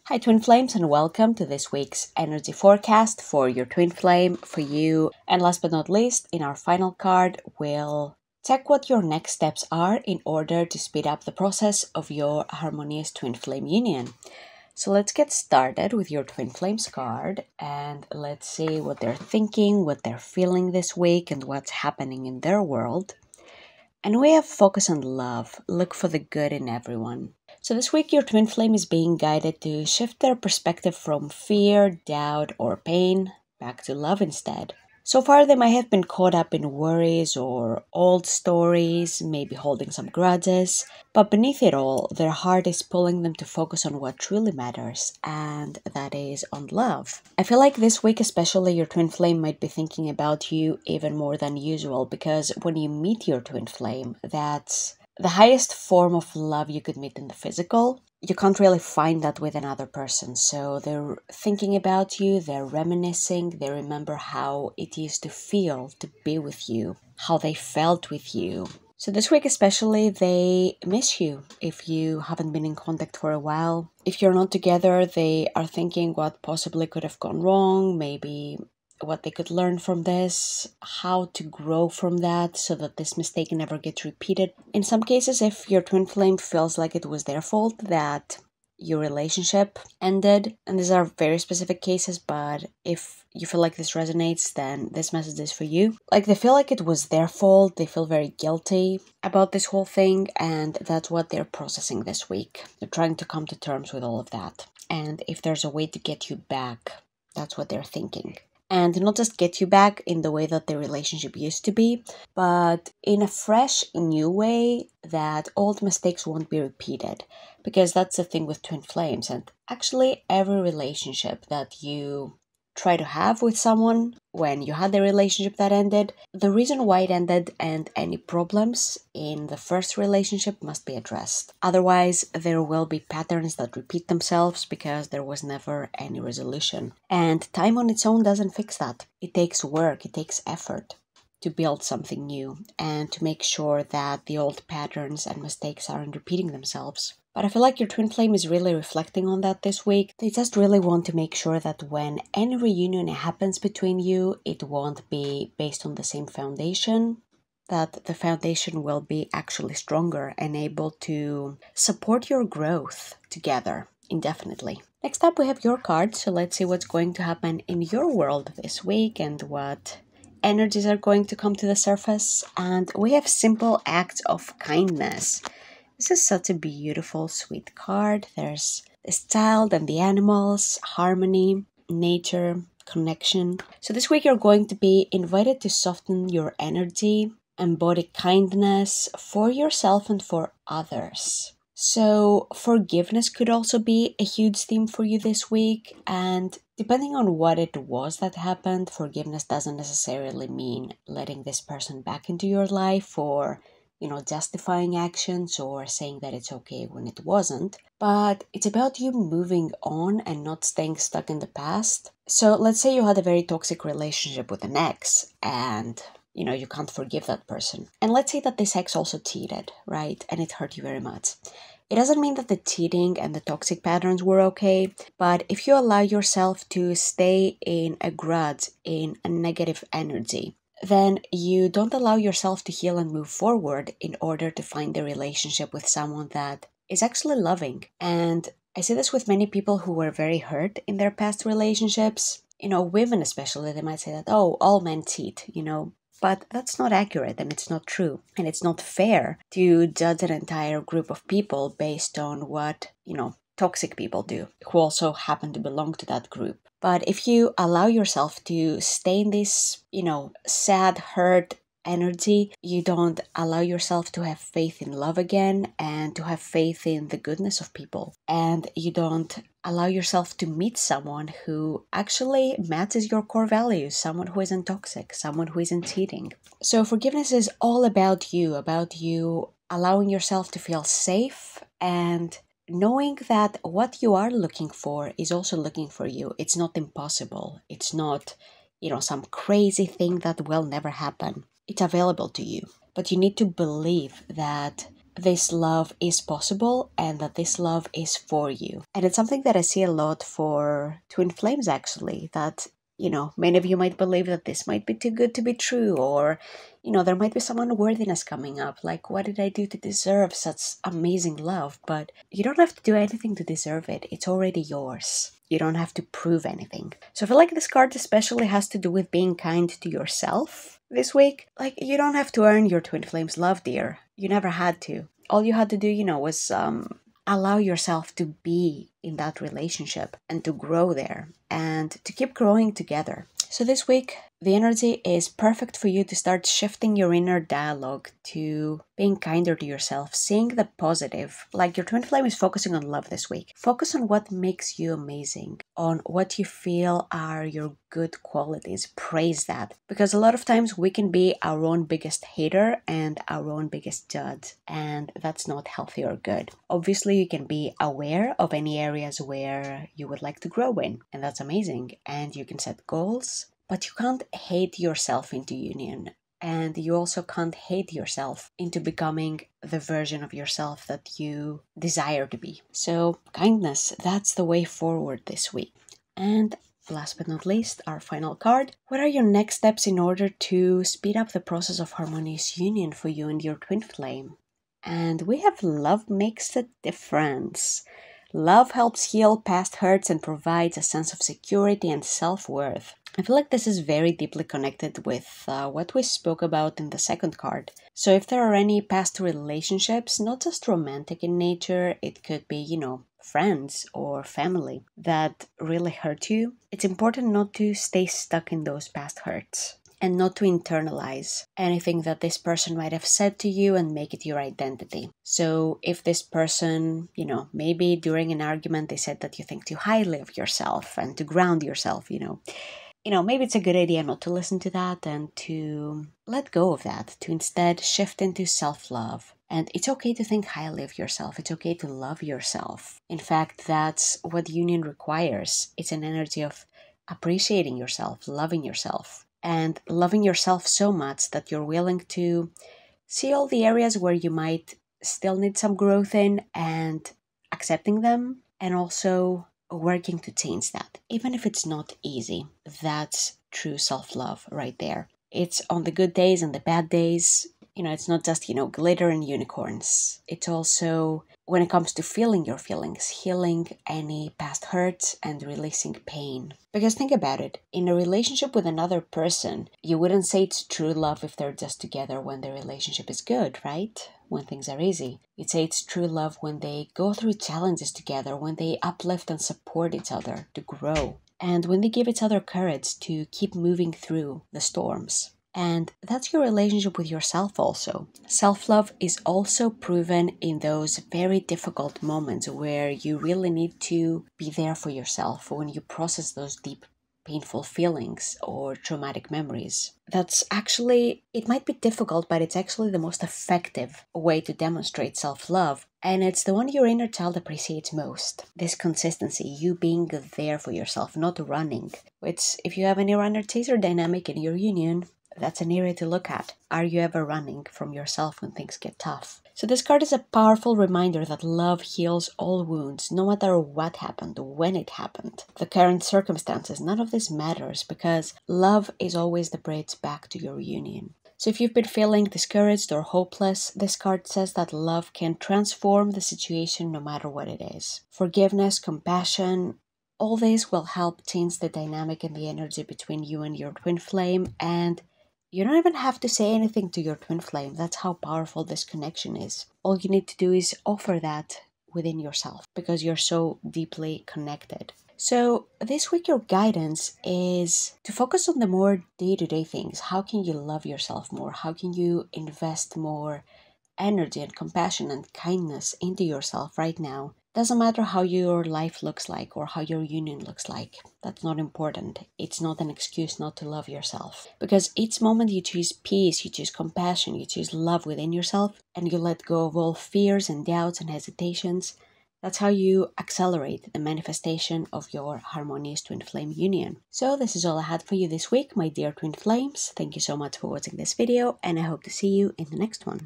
Hi Twin Flames, and welcome to this week's energy forecast for your Twin Flame, for you. And last but not least, in our final card, we'll check what your next steps are in order to speed up the process of your harmonious Twin Flame union. So let's get started with your Twin Flames card and let's see what they're thinking, what they're feeling this week, and what's happening in their world. And we have focus on love. Look for the good in everyone. So this week your Twin Flame is being guided to shift their perspective from fear, doubt, or pain back to love instead. So far they might have been caught up in worries or old stories, maybe holding some grudges, but beneath it all, their heart is pulling them to focus on what truly matters, and that is on love. I feel like this week especially your Twin Flame might be thinking about you even more than usual, because when you meet your Twin Flame, that's the highest form of love you could meet in the physical. You can't really find that with another person. So they're thinking about you, they're reminiscing, they remember how it used to feel to be with you, how they felt with you. So this week especially, they miss you if you haven't been in contact for a while. If you're not together, they are thinking what possibly could have gone wrong, maybe what they could learn from this, how to grow from that so that this mistake never gets repeated. In some cases, if your Twin Flame feels like it was their fault that your relationship ended, and these are very specific cases, but if you feel like this resonates, then this message is for you. Like, they feel like it was their fault, they feel very guilty about this whole thing, and that's what they're processing this week. They're trying to come to terms with all of that. And if there's a way to get you back, that's what they're thinking. And not just get you back in the way that the relationship used to be, but in a fresh, new way that old mistakes won't be repeated. Because that's the thing with Twin Flames. And actually, every relationship that you try to have with someone when you had the relationship that ended, the reason why it ended and any problems in the first relationship must be addressed. Otherwise, there will be patterns that repeat themselves because there was never any resolution. And time on its own doesn't fix that. It takes work, it takes effort to build something new and to make sure that the old patterns and mistakes aren't repeating themselves. But I feel like your Twin Flame is really reflecting on that this week. They just really want to make sure that when any reunion happens between you, it won't be based on the same foundation, that the foundation will be actually stronger and able to support your growth together indefinitely. Next up, we have your card, so let's see what's going to happen in your world this week and what energies are going to come to the surface. And we have simple acts of kindness. This is such a beautiful, sweet card. There's this child and the animals, harmony, nature, connection. So this week you're going to be invited to soften your energy, embody kindness for yourself and for others. So forgiveness could also be a huge theme for you this week. And depending on what it was that happened, forgiveness doesn't necessarily mean letting this person back into your life or justifying actions or saying that it's okay when it wasn't. But it's about you moving on and not staying stuck in the past. So let's say you had a very toxic relationship with an ex and you can't forgive that person. And let's say that this ex also cheated, right? And it hurt you very much. It doesn't mean that the cheating and the toxic patterns were okay, but if you allow yourself to stay in a grudge, in a negative energy, then you don't allow yourself to heal and move forward in order to find a relationship with someone that is actually loving. And I see this with many people who were very hurt in their past relationships. Women especially, they might say that, oh, all men cheat, But that's not accurate and it's not true. And it's not fair to judge an entire group of people based on what, toxic people do, who also happen to belong to that group. But if you allow yourself to stay in this, sad, hurt energy, you don't allow yourself to have faith in love again and to have faith in the goodness of people. And you don't allow yourself to meet someone who actually matches your core values, someone who isn't toxic, someone who isn't cheating. So forgiveness is all about you allowing yourself to feel safe and knowing that what you are looking for is also looking for you. It's not impossible. It's not, some crazy thing that will never happen. It's available to you. But you need to believe that this love is possible and that this love is for you. And it's something that I see a lot for twin flames, actually, that, many of you might believe that this might be too good to be true, or, there might be some unworthiness coming up, like, what did I do to deserve such amazing love? But you don't have to do anything to deserve it. It's already yours. You don't have to prove anything. So I feel like this card especially has to do with being kind to yourself this week. Like, you don't have to earn your twin flame's love, dear. You never had to. All you had to do, was allow yourself to be in that relationship and to grow there and to keep growing together. So this week, the energy is perfect for you to start shifting your inner dialogue to being kinder to yourself, seeing the positive. Like, your twin flame is focusing on love this week. Focus on what makes you amazing, on what you feel are your good qualities. Praise that. Because a lot of times we can be our own biggest hater and our own biggest judge, and that's not healthy or good. Obviously, you can be aware of any areas where you would like to grow in, and that's amazing. And you can set goals, but you can't hate yourself into union. And you also can't hate yourself into becoming the version of yourself that you desire to be. So kindness, that's the way forward this week. And last but not least, our final card. What are your next steps in order to speed up the process of harmonious union for you and your twin flame? And we have love makes a difference. Love helps heal past hurts and provides a sense of security and self-worth. I feel like this is very deeply connected with what we spoke about in the second card. So if there are any past relationships, not just romantic in nature, it could be, friends or family that really hurt you, it's important not to stay stuck in those past hurts and not to internalize anything that this person might have said to you and make it your identity. So if this person, maybe during an argument they said that you think too highly of yourself and to ground yourself, maybe it's a good idea not to listen to that and to let go of that, to instead shift into self-love. And it's okay to think highly of yourself. It's okay to love yourself. In fact, that's what union requires. It's an energy of appreciating yourself, loving yourself, and loving yourself so much that you're willing to see all the areas where you might still need some growth in and accepting them, and also working to change that, even if it's not easy. That's true self-love right there. It's on the good days and the bad days. It's not just, glitter and unicorns. It's also when it comes to feeling your feelings, healing any past hurts and releasing pain. Because think about it, in a relationship with another person, you wouldn't say it's true love if they're just together when the relationship is good, right? When things are easy. You'd say it's true love when they go through challenges together, when they uplift and support each other to grow, and when they give each other courage to keep moving through the storms. And that's your relationship with yourself also. Self-love is also proven in those very difficult moments where you really need to be there for yourself, when you process those deep, painful feelings or traumatic memories. That's actually, it might be difficult, but it's actually the most effective way to demonstrate self-love. And it's the one your inner child appreciates most. This consistency, you being there for yourself, not running. Which, if you have any runner-chaser dynamic in your union, that's an area to look at. Are you ever running from yourself when things get tough? So this card is a powerful reminder that love heals all wounds, no matter what happened, when it happened. The current circumstances, none of this matters, because love is always the bridge back to your union. So if you've been feeling discouraged or hopeless, this card says that love can transform the situation no matter what it is. Forgiveness, compassion, all this will help change the dynamic and the energy between you and your twin flame, and you don't even have to say anything to your twin flame. That's how powerful this connection is. All you need to do is offer that within yourself because you're so deeply connected. So this week your guidance is to focus on the more day-to-day things. How can you love yourself more? How can you invest more energy and compassion and kindness into yourself right now? Doesn't matter how your life looks like or how your union looks like. That's not important. It's not an excuse not to love yourself. Because each moment you choose peace, you choose compassion, you choose love within yourself, and you let go of all fears and doubts and hesitations, that's how you accelerate the manifestation of your harmonious twin flame union. So this is all I had for you this week, my dear twin flames. Thank you so much for watching this video, and I hope to see you in the next one.